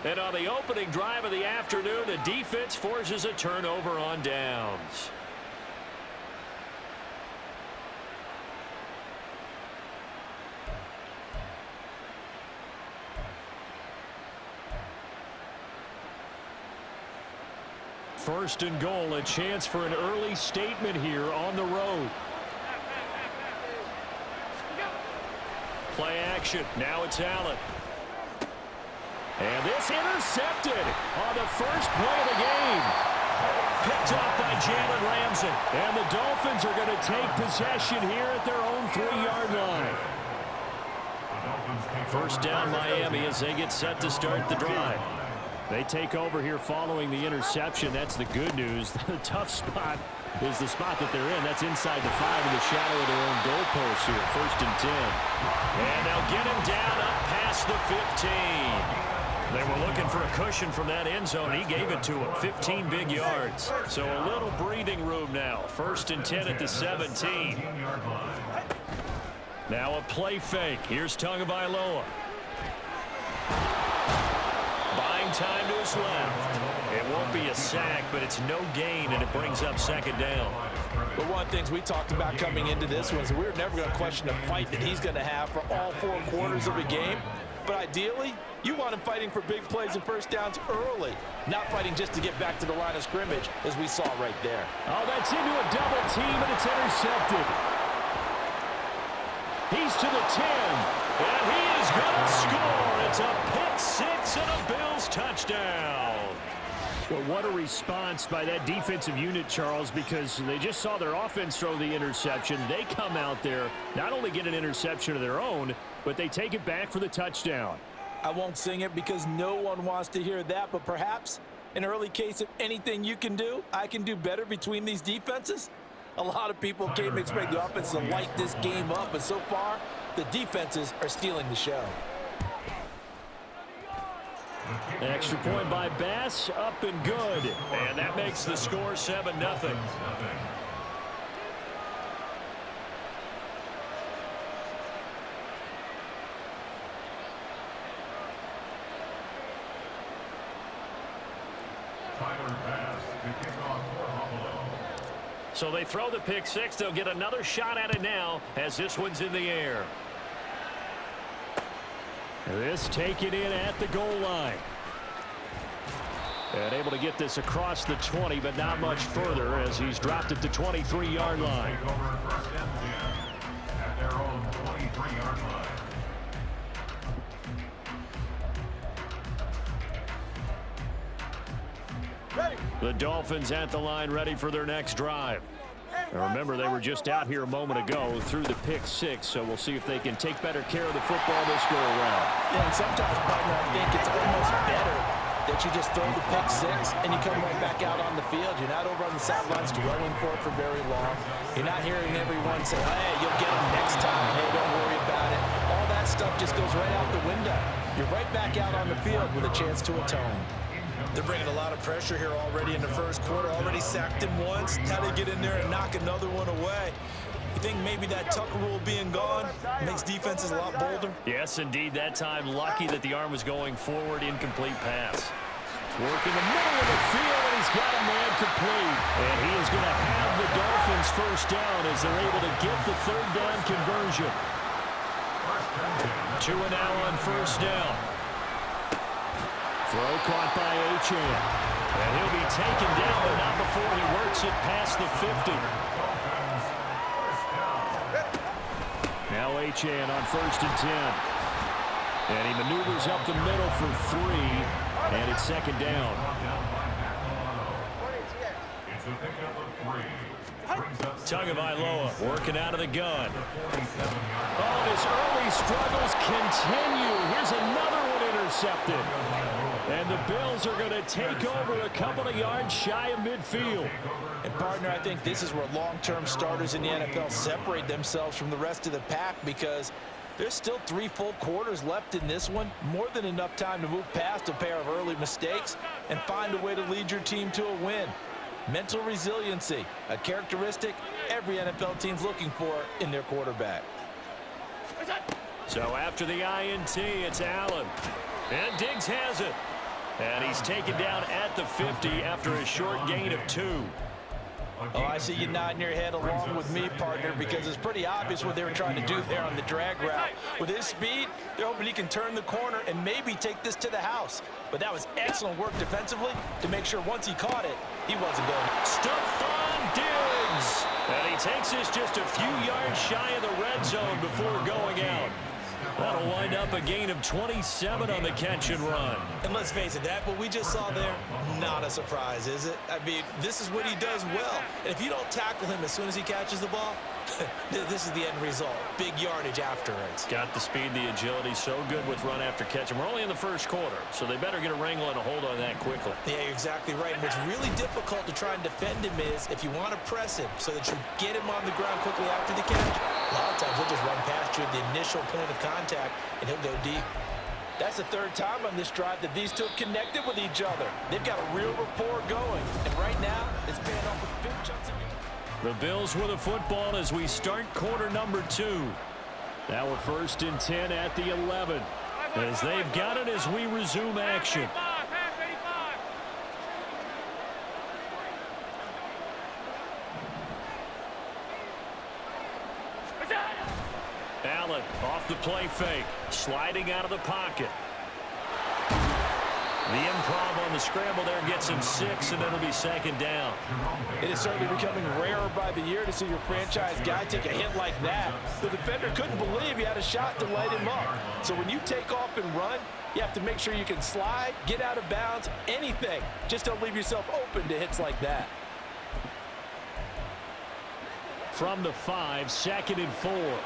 And on the opening drive of the afternoon, the defense forces a turnover on downs. First and goal, a chance for an early statement here on the road. Play action. Now it's Allen. And this intercepted on the first play of the game. Picked up by Jalen Ramsey. And the Dolphins are going to take possession here at their own 3-yard line. First down Miami as they get set to start the drive. They take over here following the interception. That's the good news. The tough spot is the spot that they're in. That's inside the 5 in the shadow of their own goalpost here. First and 10. And they'll get him down up past the 15. They were looking for a cushion from that end zone. He gave it to him. 15 big yards. So a little breathing room now. First and 10 at the 17. Now a play fake. Here's Tagovailoa. Buying time to his left. It won't be a sack, but it's no gain, and it brings up second down. But one of the things we talked about coming into this was we were never going to question the fight that he's going to have for all 4 quarters of a game. But ideally, you want him fighting for big plays and first downs early, not fighting just to get back to the line of scrimmage, as we saw right there. Oh, that's into a double team, and it's intercepted. He's to the 10, and he is going to score. It's a pick 6 and a Bills touchdown. Well, what a response by that defensive unit, Charles, because they just saw their offense throw the interception. They come out there, not only get an interception of their own, but they take it back for the touchdown. I won't sing it because no one wants to hear that, but perhaps an early case of anything you can do, I can do better between these defenses. A lot of people came to expect the offense to light this game up, but so far, the defenses are stealing the show. Extra point by Bass, up and good. And that makes the score 7-0. So they throw the pick 6. They'll get another shot at it now as this one's in the air. This taken in at the goal line. And able to get this across the 20, but not much further as he's dropped it to 23-yard line. The Dolphins at the line ready for their next drive. And remember, they were just out here a moment ago through the pick 6, so we'll see if they can take better care of the football this go around. Yeah, and sometimes, partner, I think it's almost better that you just throw the pick 6 and you come right back out on the field. You're not over on the sidelines dwelling for it for very long. You're not hearing everyone say, hey, you'll get them next time. Hey, don't worry about it. All that stuff just goes right out the window. You're right back out on the field with a chance to atone. They're bringing a lot of pressure here already in the first quarter. Already sacked him once. Now they get in there and knock another one away. You think maybe that Tucker rule being gone makes defenses a lot bolder? Yes, indeed. That time, lucky that the arm was going forward. Incomplete pass. Working the middle of the field, and he's got a man complete. And he is going to have the Dolphins first down as they're able to get the third down conversion. 2 and now on first down. Throw caught by Achane. And he'll be taken down, but not before he works it past the 50. Now Achane on first and 10. And he maneuvers up the middle for 3. And it's second down. Tagovailoa working out of the gun. Oh, his early struggles continue. Here's another one intercepted. And the Bills are going to take over a couple of yards shy of midfield. And, partner, I think this is where long-term starters in the NFL separate themselves from the rest of the pack because there's still 3 full quarters left in this one. More than enough time to move past a pair of early mistakes and find a way to lead your team to a win. Mental resiliency, a characteristic every NFL team's looking for in their quarterback. So after the INT, it's Allen. And Diggs has it. And he's taken down at the 50 after a short gain of 2. Oh, I see you nodding your head along with me, partner, because it's pretty obvious what they were trying to do there on the drag route. With his speed, they're hoping he can turn the corner and maybe take this to the house. But that was excellent work defensively to make sure once he caught it, he wasn't going. Stephon Diggs! And he takes this just a few yards shy of the red zone before going out. That'll wind up a gain of 27 on the catch and run. And let's face it, that what we just saw there, not a surprise, is it? I mean, this is what he does well. And if you don't tackle him as soon as he catches the ball, this is the end result. Big yardage afterwards. Got the speed, the agility, so good with run after catch. And we're only in the first quarter, so they better get a wrangle and a hold on that quickly. Yeah, you're exactly right. And what's really difficult to try and defend him is if you want to press him so that you get him on the ground quickly after the catch, a lot of times he'll just run past you at the initial point of contact, and he'll go deep. That's the third time on this drive that these two have connected with each other. They've got a real rapport going. And right now, it's paying off with big chunks of... The Bills with the football as we start quarter number 2. Now we're 1st and 10 at the 11. As they've got it as we resume action. Allen off the play fake. Sliding out of the pocket. The improv on the scramble there gets him 6, and it'll be 2nd down. It is certainly becoming rarer by the year to see your franchise guy take a hit like that. The defender couldn't believe he had a shot to light him up. So when you take off and run, you have to make sure you can slide, get out of bounds, anything. Just don't leave yourself open to hits like that. From the 5, 2nd and 4.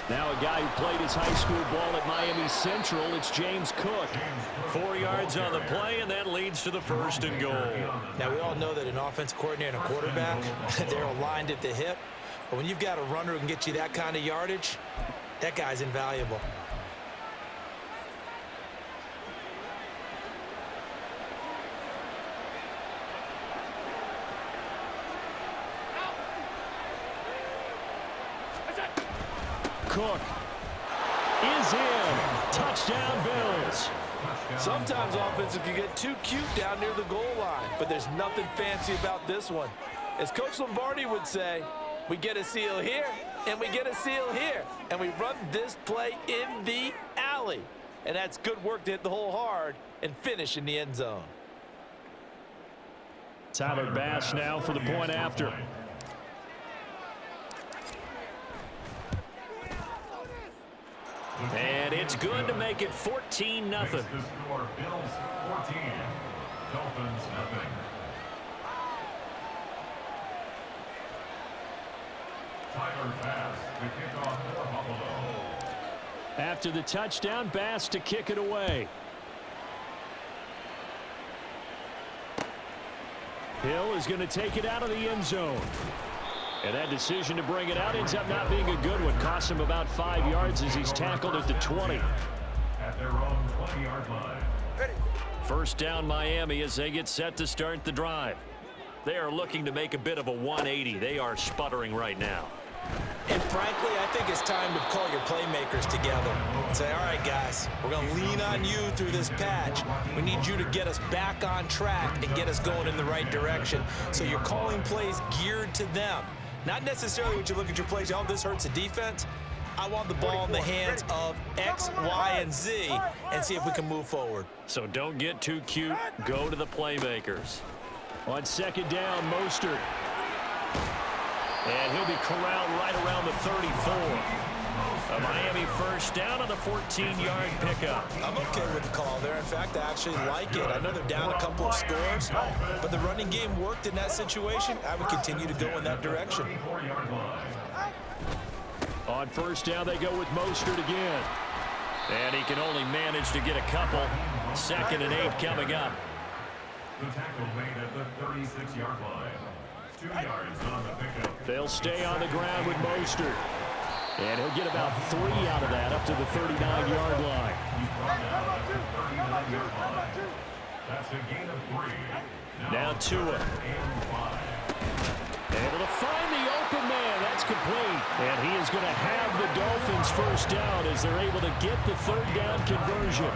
Now a guy who played his high school ball at Miami Central, it's James Cook. 4 yards on the play, and that leads to the 1st and goal. Now, we all know that an offensive coordinator and a quarterback, they're aligned at the hip. But when you've got a runner who can get you that kind of yardage, that guy's invaluable. Cook is in. Touchdown, Bills. Sometimes offenses can get too cute down near the goal line, but there's nothing fancy about this one. As Coach Lombardi would say, we get a seal here, and we get a seal here, and we run this play in the alley. And that's good work to hit the hole hard and finish in the end zone. Tyler Bass now for the point after. And it's good to make it 14-0. Bills 14, Dolphins nothing. Tyler Bass, the kickoff for Buffalo. After the touchdown, Bass to kick it away. Hill is going to take it out of the end zone. And that decision to bring it out ends up not being a good one. Costs him about 5 yards as he's tackled at the 20. At their own 20-yard line. First down Miami as they get set to start the drive. They are looking to make a bit of a 180. They are sputtering right now. And frankly, I think it's time to call your playmakers together and say, all right, guys, we're going to lean on you through this patch. We need you to get us back on track and get us going in the right direction. So you're calling plays geared to them. Not necessarily when you look at your plays, oh, this hurts the defense. I want the ball in the hands of X, Y, and Z and see if we can move forward. So don't get too cute. Go to the playmakers. On second down, Mostert. And he'll be corralled right around the 34. A Miami first down on the 14-yard pickup. I'm okay with the call there. In fact, I actually like it. I know they're down a couple of scores, but the running game worked in that situation. I would continue to go in that direction. On first down, they go with Mostert again. And he can only manage to get a couple. 2nd and 8 coming up. The tackle made at the 36-yard line. 2 yards on the pickup. They'll stay on the ground with Mostert. And he'll get about 3 out of that up to the 39-yard line. He's brought down at the 39-yard line. That's a gain of 3. Now Tua. Able to find the open man. That's complete. And he is going to have the Dolphins first down as they're able to get the third down conversion.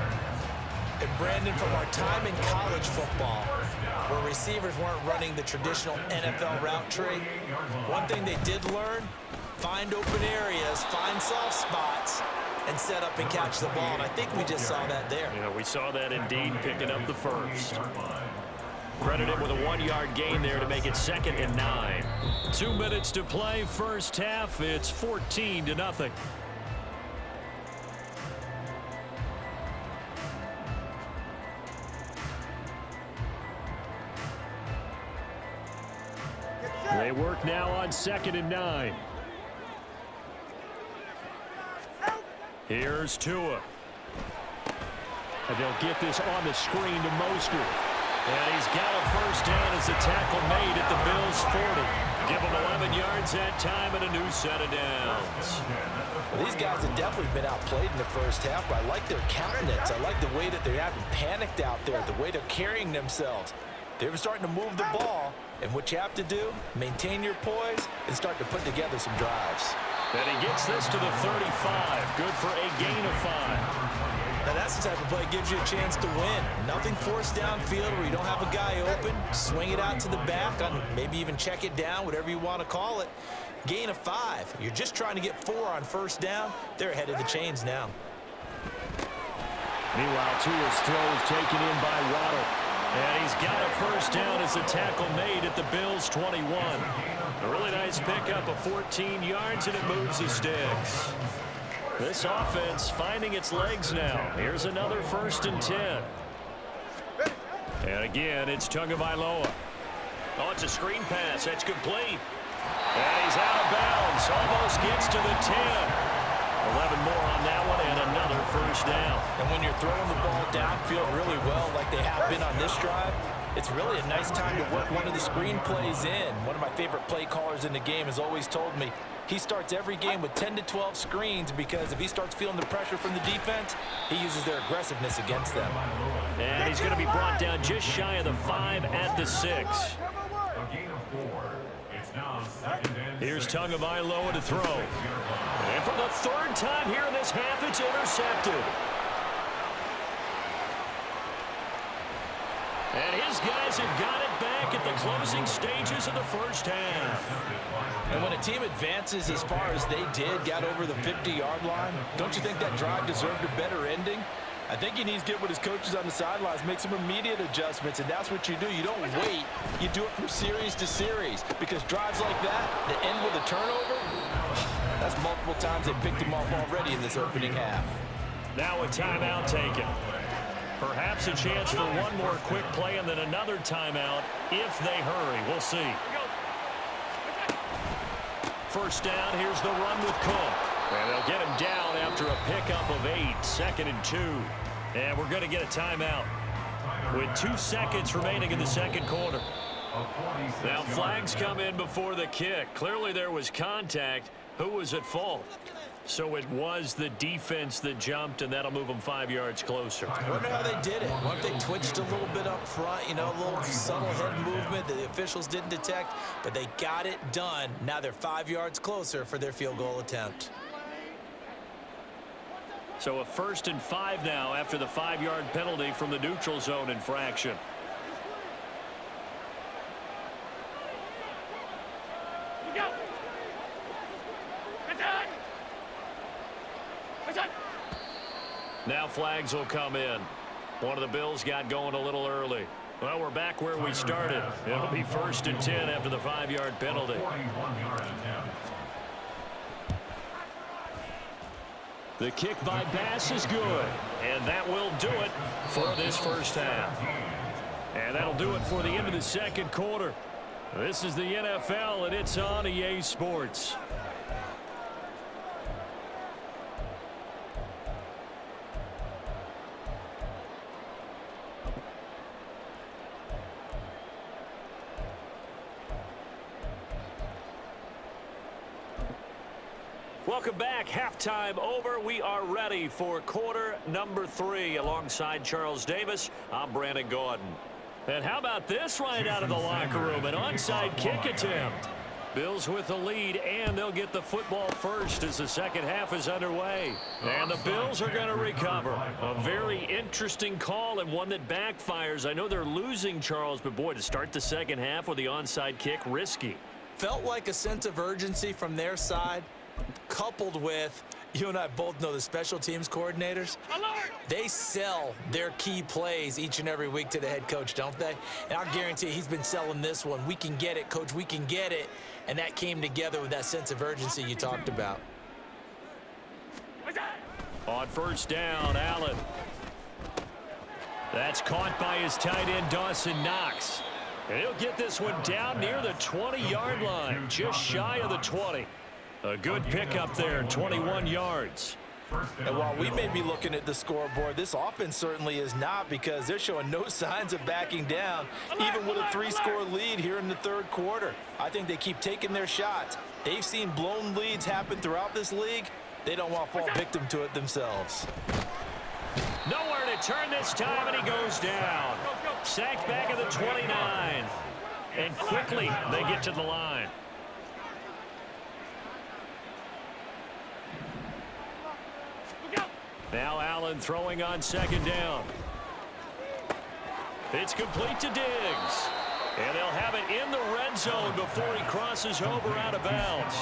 And Brandon, from our time in college football, where receivers weren't running the traditional NFL route tree, one thing they did learn, find open areas, find soft spots, and set up and catch the ball. And I think we just saw that there. Yeah, we saw that indeed, picking up the first. Credit him with a 1-yard gain there to make it 2nd and 9. 2 minutes to play, first half. It's 14-0. They work now on 2nd and 9. Here's Tua. And they'll get this on the screen to Mostert. And he's got a first down as the tackle made at the Bills' 40. Give him 11 yards that time and a new set of downs. Well, these guys have definitely been outplayed in the first half, but I like their countenance. I like the way that they haven't panicked out there, the way they're carrying themselves. They're starting to move the ball, and what you have to do, maintain your poise and start to put together some drives. And he gets this to the 35. Good for a gain of 5. Now that's the type of play that gives you a chance to win. Nothing forced downfield where you don't have a guy open. Swing it out to the back, on maybe even check it down, whatever you want to call it. Gain of 5. You're just trying to get 4 on first down. They're ahead of the chains now. Meanwhile, Tua's throw is taken in by Waddle. And he's got a first down as the tackle made at the Bills' 21. A really nice pickup of 14 yards, and it moves the sticks. This offense finding its legs now. Here's another 1st and 10. And again, it's Tagovailoa. Oh, it's a screen pass. That's complete. And he's out of bounds. Almost gets to the 10. 11 more on that one, and another first down. And when you're throwing the ball downfield really well like they have been on this drive, it's really a nice time to work one of the screen plays in. One of my favorite play callers in the game has always told me he starts every game with 10 to 12 screens because if he starts feeling the pressure from the defense, he uses their aggressiveness against them. And he's going to be brought down just shy of the 5 at the 6. A gain of 4. It's now 2nd and 6. Here's Tagovailoa to throw. And for the 3rd time here in this half, it's intercepted. And his guys have got it back at the closing stages of the first half. And when a team advances as far as they did, got over the 50-yard line, don't you think that drive deserved a better ending? I think he needs to get with his coaches on the sidelines, make some immediate adjustments, and that's what you do. You don't wait. You do it from series to series because drives like that end with a turnover, that's multiple times they picked him off already in this opening half. Now a timeout taken. Perhaps a chance for one more quick play and then another timeout if they hurry. We'll see. First down, here's the run with Cook. And they'll get him down after a pickup of 8, 2nd and 2. And we're going to get a timeout with 2 seconds remaining in the second quarter. Now flags come in before the kick. Clearly there was contact. Who was at fault? So it was the defense that jumped, and that'll move them 5 yards closer. I wonder how they did it. What if they twitched a little bit up front, you know, a little subtle head movement that the officials didn't detect, but they got it done. Now they're 5 yards closer for their field goal attempt. So a 1st and 5 now after the 5-yard penalty from the neutral zone infraction. Now flags will come in. One of the Bills got going a little early. Well, we're back where we started. It'll be 1st and 10 after the 5-yard penalty. 41-yard attempt. The kick by Bass is good. And that will do it for this first half. And that'll do it for the end of the second quarter. This is the NFL, and it's on EA Sports. Welcome back. Halftime over. We are ready for quarter number 3. Alongside Charles Davis, I'm Brandon Gordon. And how about this right out of the locker room? An onside kick attempt. Bills with the lead, and they'll get the football first as the second half is underway. And the Bills are going to recover. A very interesting call and one that backfires. I know they're losing, Charles, but boy, to start the second half with the onside kick, risky. Felt like a sense of urgency from their side, coupled with, you and I both know the special teams coordinators. They sell their key plays each and every week to the head coach, don't they? And I'll guarantee he's been selling this one. We can get it, coach, we can get it. And that came together with that sense of urgency you talked about. On first down, Allen. That's caught by his tight end, Dawson Knox. And he'll get this one down near the 20-yard line, just shy of the 20. A good pickup there, 21 yards. And while we may be looking at the scoreboard, this offense certainly is not, because they're showing no signs of backing down, even with a 3-score lead here in the third quarter. I think they keep taking their shots. They've seen blown leads happen throughout this league. They don't want to fall victim to it themselves. Nowhere to turn this time, and he goes down. Sacked back at the 29. And quickly they get to the line. Now Allen throwing on second down. It's complete to Diggs. And they'll have it in the red zone before he crosses over out of bounds.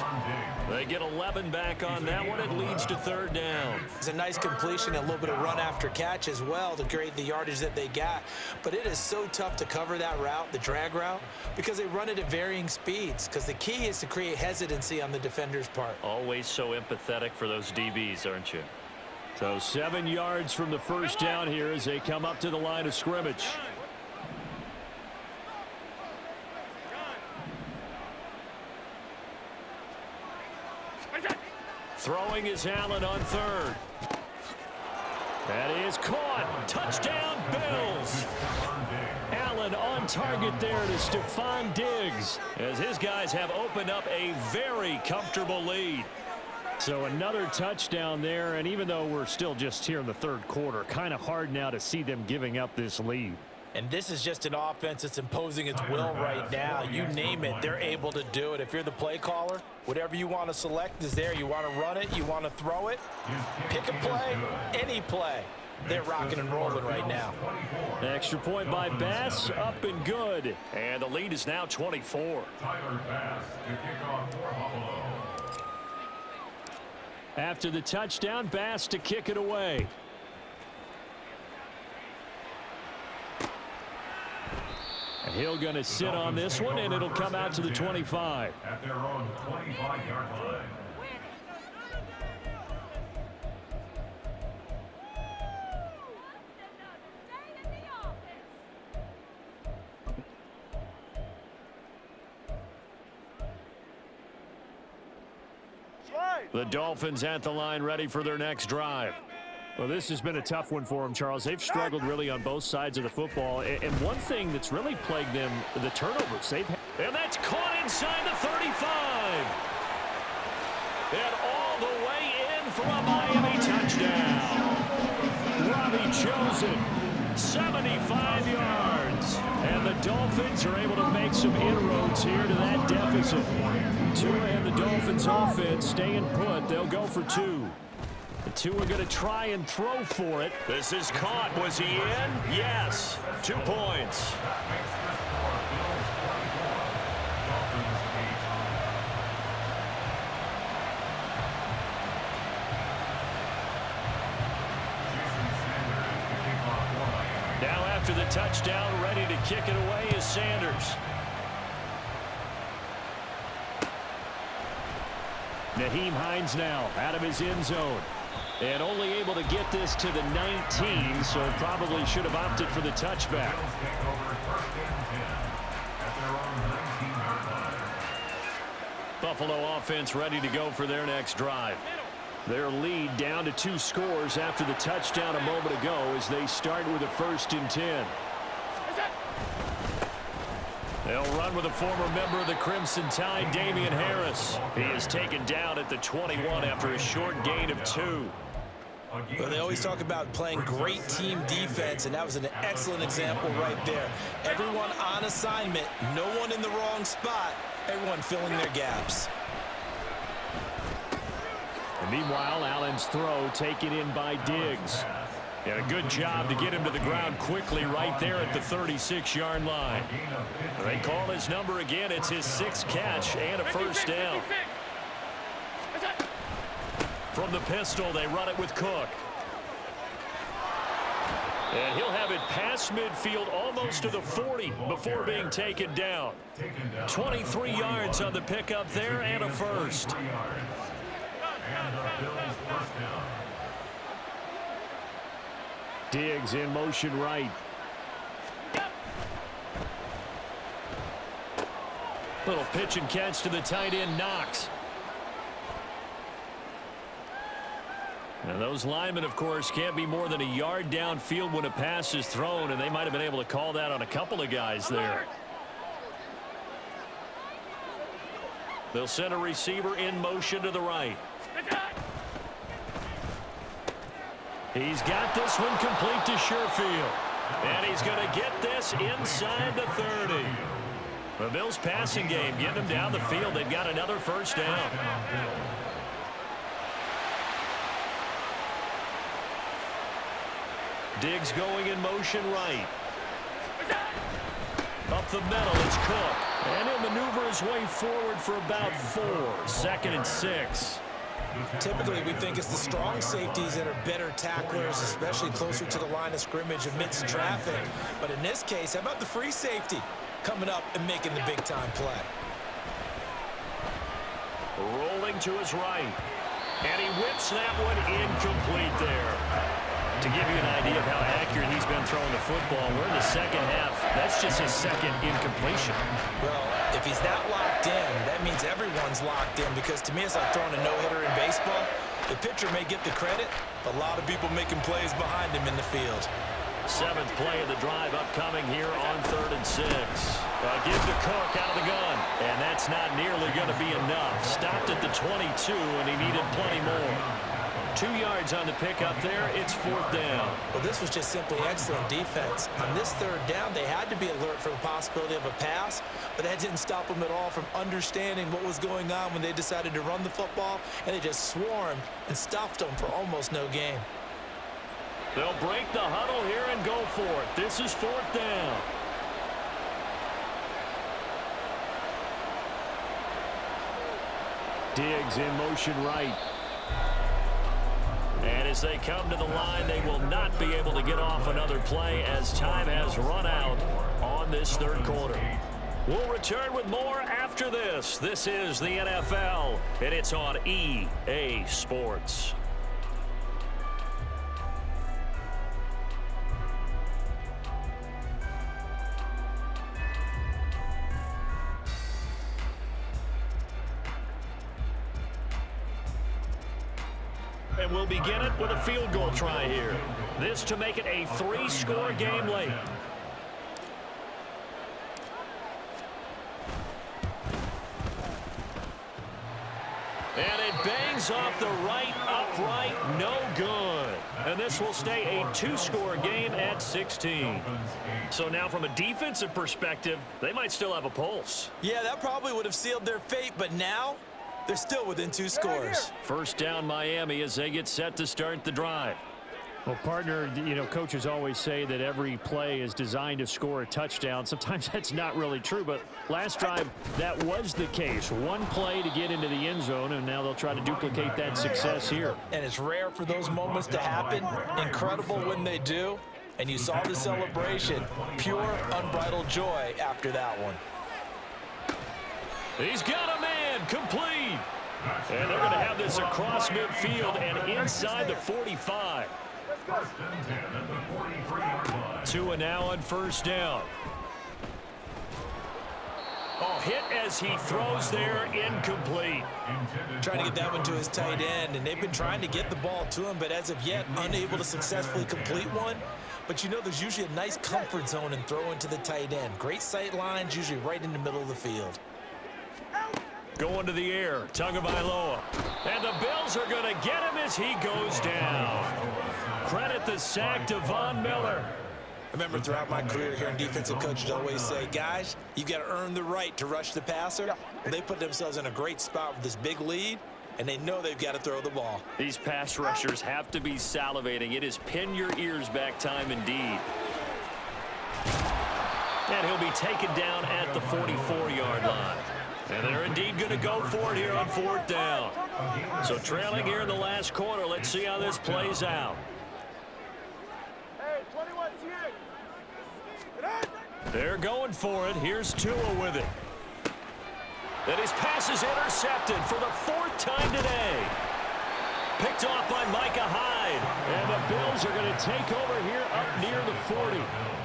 They get 11 back on that one. It leads to third down. It's a nice completion, a little bit of run after catch as well to create the yardage that they got. But it is so tough to cover that route, the drag route, because they run it at varying speeds. Because the key is to create hesitancy on the defender's part. Always so empathetic for those DBs, aren't you? So 7 yards from the first down here as they come up to the line of scrimmage. Throwing is Allen on third. That is caught. Touchdown, Bills. Allen on target there to Stephon Diggs, as his guys have opened up a very comfortable lead. So another touchdown there, and even though we're still just here in the third quarter, kind of hard now to see them giving up this lead. And this is just an offense that's imposing its will right now. You name it, they're able to do it. If you're the play caller, whatever you want to select is there. You want to run it, you want to throw it, pick a play, any play. They're rocking and rolling right now. Extra point by Bass, up and good. And the lead is now 24. Tyler Bass to kick off for Buffalo. After the touchdown, Bass to kick it away. And he'll going to sit on this one, and it'll come out to the 25. At their own 25-yard line. The Dolphins at the line, ready for their next drive. Well, this has been a tough one for them, Charles. They've struggled really on both sides of the football. And one thing that's really plagued them, the turnovers. And that's caught inside the 35. And all the way in for a Miami touchdown. Robbie Chosen, 75 yards. And the Dolphins are able to make some inroads here to that deficit. Tua and the Dolphins offense staying put. They'll go for two. The two are going to try and throw for it. This is caught. Was he in? Yes. 2 points. Now after the touchdown, ready to kick it away is Sanders. Nyheim Hines now out of his end zone. And only able to get this to the 19, so probably should have opted for the touchback. Buffalo offense ready to go for their next drive. Their lead down to 2 scores after the touchdown a moment ago as they start with a 1st and 10. They'll run with a former member of the Crimson Tide, Damian Harris. He is taken down at the 21 after a short gain of 2. Well, they always talk about playing great team defense, and that was an excellent example right there. Everyone on assignment, no one in the wrong spot, Everyone filling their gaps. And meanwhile, Allen's throw taken in by Diggs. And a good job to get him to the ground quickly right there at the 36-yard line. They call his number again. It's his 6th catch and a first down. From the pistol, they run it with Cook. And he'll have it past midfield almost to the 40 before being taken down. 23 yards on the pickup there and a first. And the Bills first down. Diggs in motion right. Little pitch and catch to the tight end, Knox. And those linemen, of course, can't be more than a yard downfield when a pass is thrown, and they might have been able to call that on a couple of guys there. They'll send a receiver in motion to the right. He's got this one complete to Sherfield. And he's going to get this inside the 30. The Bills passing game getting them down the field. They've got another first down. Diggs going in motion right. Up the middle, it's Cook. And he'll maneuver his way forward for about 4. 2nd and 6. Typically, we think it's the strong safeties that are better tacklers, especially closer to the line of scrimmage amidst traffic. But in this case, how about the free safety coming up and making the big-time play? Rolling to his right. And he whips that one incomplete there. To give you an idea of how accurate he's been throwing the football, we're in the second half. That's just his 2nd incompletion. Well, if he's that locked in, that means everyone's locked in, because to me it's like throwing a no-hitter in baseball. The pitcher may get the credit, but a lot of people making plays behind him in the field. 7th play of the drive upcoming here on 3rd and 6. Give to Cook out of the gun. And that's not nearly going to be enough. Stopped at the 22, and he needed plenty more. 2 yards on the pickup there. It's 4th down. Well, this was just simply excellent defense. On this 3rd down, they had to be alert for the possibility of a pass, but that didn't stop them at all from understanding what was going on when they decided to run the football, and they just swarmed and stuffed them for almost no gain. They'll break the huddle here and go for it. This is 4th down. Diggs in motion right. And as they come to the line, they will not be able to get off another play as time has run out on this 3rd quarter. We'll return with more after this. This is the NFL, and it's on EA Sports. And we'll begin it with a field goal try here. This to make it a 3-score game late. And it bangs off the right upright, no good. And this will stay a 2-score game at 16. So now from a defensive perspective, they might still have a pulse. Yeah, that probably would have sealed their fate, but now they're still within 2 scores. First down Miami as they get set to start the drive. Well, partner, you know, coaches always say that every play is designed to score a touchdown. Sometimes that's not really true, but last drive, that was the case. One play to get into the end zone, and now they'll try to duplicate that success here. And it's rare for those moments to happen. Incredible when they do. And you saw the celebration. Pure, unbridled joy after that one. He's got a man, complete. And they're going to have this across midfield and inside the 45. First and 10 at the 43-yard line. Tua now on first down. Oh, hit as he throws there, incomplete. Trying to get that one to his tight end, and they've been trying to get the ball to him, but as of yet, unable to successfully complete one. But you know, there's usually a nice comfort zone in throwing to the tight end. Great sight lines, usually right in the middle of the field. Going to the air, Tagovailoa. And the Bills are going to get him as he goes down. Credit the sack to Von Miller. remember throughout my career here in defensive coaches always say, guys, you got to earn the right to rush the passer. Well, they put themselves in a great spot with this big lead, and they know they've got to throw the ball. These pass rushers have to be salivating. It is pin your ears back time indeed. And he'll be taken down at the 44-yard line. And they're indeed going to go for it here on 4th down. So trailing here in the last quarter. Let's see how this plays out. They're going for it. Here's Tua with it. And his pass is intercepted for the 4th time today. Picked off by Micah Hyde. And the Bills are going to take over here up near the 40.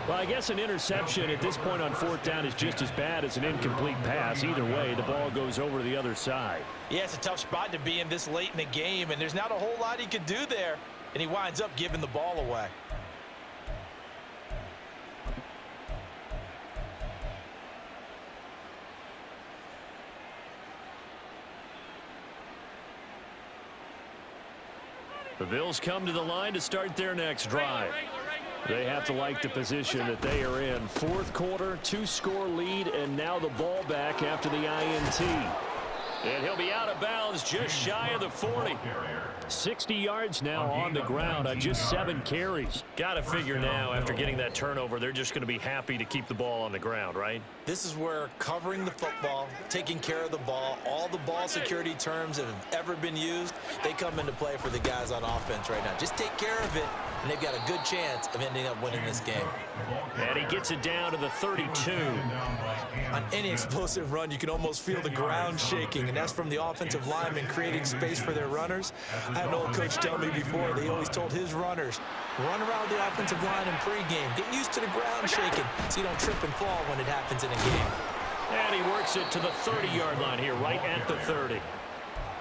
Well, I guess an interception at this point on 4th down is just as bad as an incomplete pass. Either way, the ball goes over to the other side. Yeah, it's a tough spot to be in this late in the game, and there's not a whole lot he could do there, and he winds up giving the ball away. The Bills come to the line to start their next drive. They have to like the position that they are in. 4th quarter, 2-score lead, and now the ball back after the INT. And he'll be out of bounds just shy of the 40. 60 yards now on the ground on just 7 carries. Got to figure now, after getting that turnover, they're just going to be happy to keep the ball on the ground, right? This is where covering the football, taking care of the ball, all the ball security terms that have ever been used, they come into play for the guys on offense right now. Just take care of it, and they've got a good chance of ending up winning this game. And he gets it down to the 32. On any explosive run, you can almost feel the ground shaking, and that's from the offensive linemen creating space for their runners. I had an old coach tell me before, they always told his runners, run around the offensive line in pregame. Get used to the ground shaking so you don't trip and fall when it happens in a game. And he works it to the 30-yard line here, right at the 30.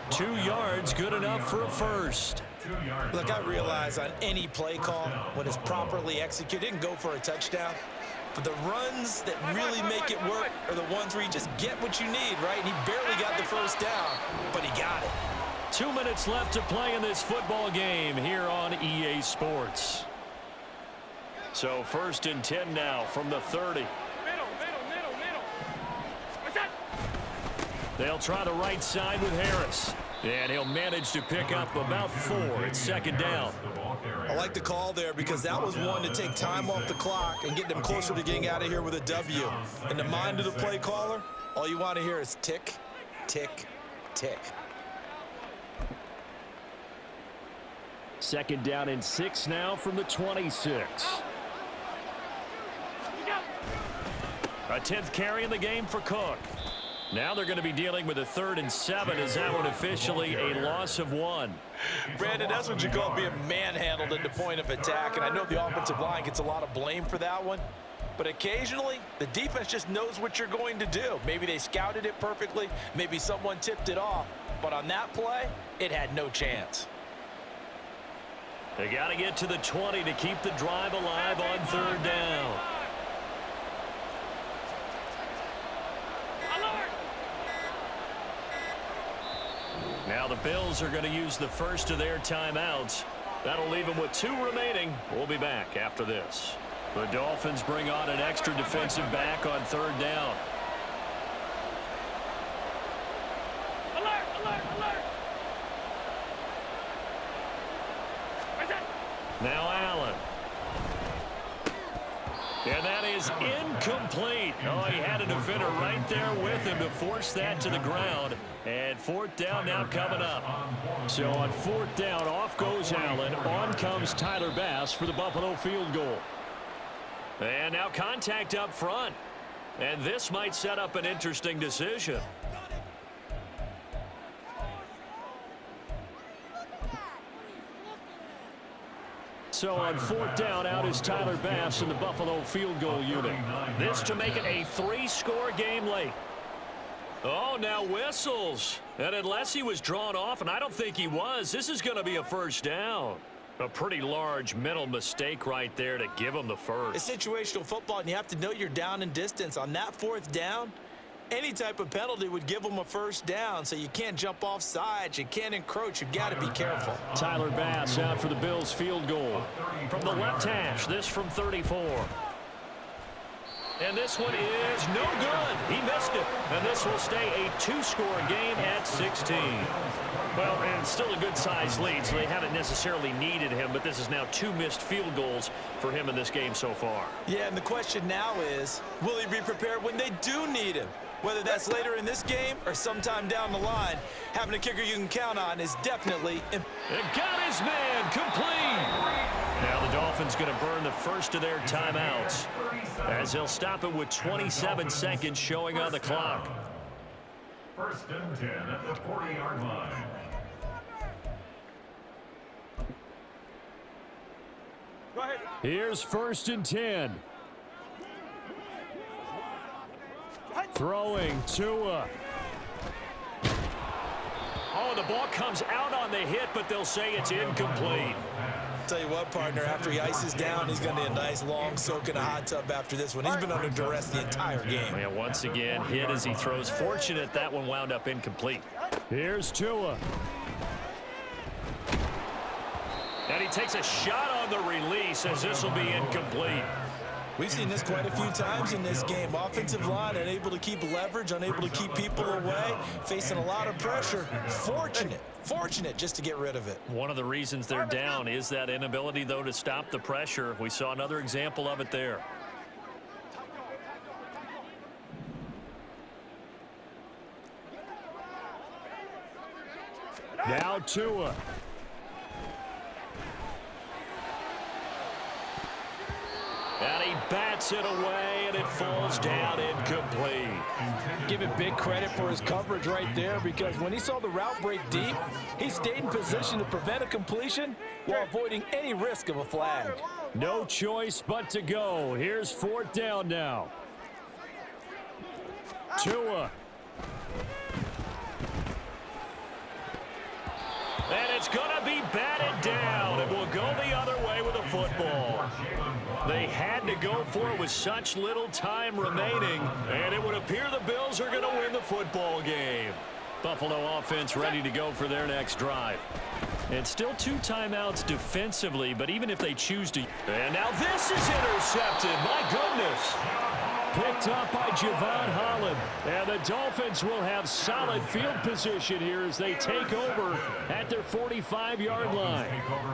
2 yards, good enough for a first. Look, I realize on any play call, when it's properly executed, it can go for a touchdown. But the runs that really make it work are the ones where you just get what you need, right? And he barely got the first down, but he got it. 2 minutes left to play in this football game here on EA Sports. So 1st and 10 now from the 30. They'll try the right side with Harris. And he'll manage to pick up about 4. It's 2nd down. I like the call there because that was one to take time off the clock and get them closer to getting out of here with a W. In the mind of the play caller, all you want to hear is tick, tick, tick. 2nd down and 6 now from the 26. A 10th carry in the game for Cook. Now they're going to be dealing with a 3rd and 7. Is that one officially a loss of 1? Brandon, that's what you call being manhandled at the point of attack, and I know the offensive line gets a lot of blame for that one. But occasionally, the defense just knows what you're going to do. Maybe they scouted it perfectly. Maybe someone tipped it off. But on that play, it had no chance. They got to get to the 20 to keep the drive alive on 3rd down. Now the Bills are going to use the first of their timeouts. That'll leave them with 2 remaining. We'll be back after this. The Dolphins bring on an extra defensive back on 3rd down. Alert, alert, alert. Now Allen. And that is incomplete. Oh, he had a defender right there with him to force that to the ground. And 4th down now coming up. So on 4th down, off goes Allen. On comes Tyler Bass for the Buffalo field goal. And now contact up front. And this might set up an interesting decision. So on 4th down, out is Tyler Bass in the Buffalo field goal unit. This to make it a 3-score game late. Oh, now whistles. And unless he was drawn off, and I don't think he was, this is going to be a 1st down. A pretty large mental mistake right there to give him the first. It's situational football, and you have to know you're down in distance. On that 4th down, Any type of penalty would give them a first down, so you can't jump off sides, you can't encroach, you've got to be careful. Tyler Bass out for the Bills field goal. From the left hash, this from 34. And this one is no good. He missed it. And this will stay a 2-score game at 16. Well, and still a good-sized lead, so they haven't necessarily needed him, but this is now 2 missed field goals for him in this game so far. Yeah, and the question now is, will he be prepared when they do need him? Whether that's later in this game or sometime down the line, having a kicker you can count on is definitely... And got his man complete. Now the Dolphins going to burn the first of their timeouts as they'll stop it with 27 seconds showing on the clock. First and 10 at the 40-yard line. Here's first and 10. Throwing Tua. Oh, the ball comes out on the hit, but they'll say it's incomplete. Tell you what, partner, after he ices down, he's going to need a nice long soak in a hot tub after this one. He's been under duress the entire game. Yeah, once again, hit as he throws. Fortunate that one wound up incomplete. Here's Tua. And he takes a shot on the release as this will be incomplete. We've seen this quite a few times in this game. Offensive line unable to keep leverage, unable to keep people away, facing a lot of pressure. Fortunate just to get rid of it. One of the reasons they're down is that inability, though, to stop the pressure. We saw another example of it there. Now Tua. And he bats it away, and it falls down incomplete. Give him big credit for his coverage right there, because when he saw the route break deep, he stayed in position to prevent a completion while avoiding any risk of a flag. No choice but to go. Here's 4th down now. Tua. And it's going to be batted down. It will go the other way with a football. They had to go for it with such little time remaining, and it would appear the Bills are going to win the football game. Buffalo offense ready to go for their next drive. And still 2 timeouts defensively, but even if they choose to... And now this is intercepted. My goodness. Picked up by Javon Holland. And the Dolphins will have solid field position here as they take over at their 45-yard line.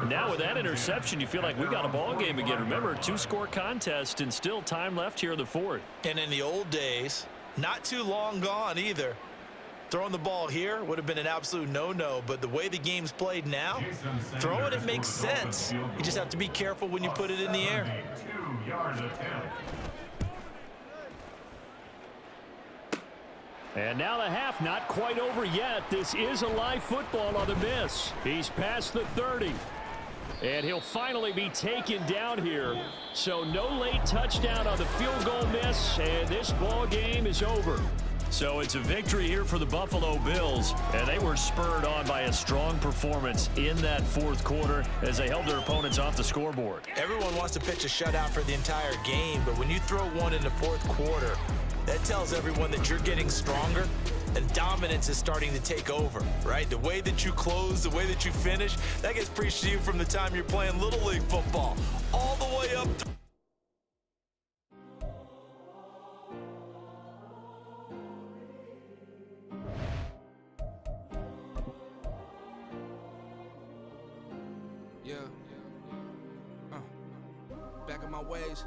Now with that interception, you feel like we got a ball game again. Remember, 2-score contest and still time left here in the 4th. And in the old days, not too long gone either, throwing the ball here would have been an absolute no-no, but the way the game's played now, throwing it makes sense. You just have to be careful when you put it in the air. 2-yard attempt. And now the half not quite over yet. This is a live football on the miss. He's past the 30. And he'll finally be taken down here. So no late touchdown on the field goal miss, and this ball game is over. So it's a victory here for the Buffalo Bills, and they were spurred on by a strong performance in that 4th quarter as they held their opponents off the scoreboard. Everyone wants to pitch a shutout for the entire game, but when you throw one in the 4th quarter, that tells everyone that you're getting stronger and dominance is starting to take over, right? The way that you close, the way that you finish, that gets preached to you from the time you're playing Little League football all the way up to back in my ways.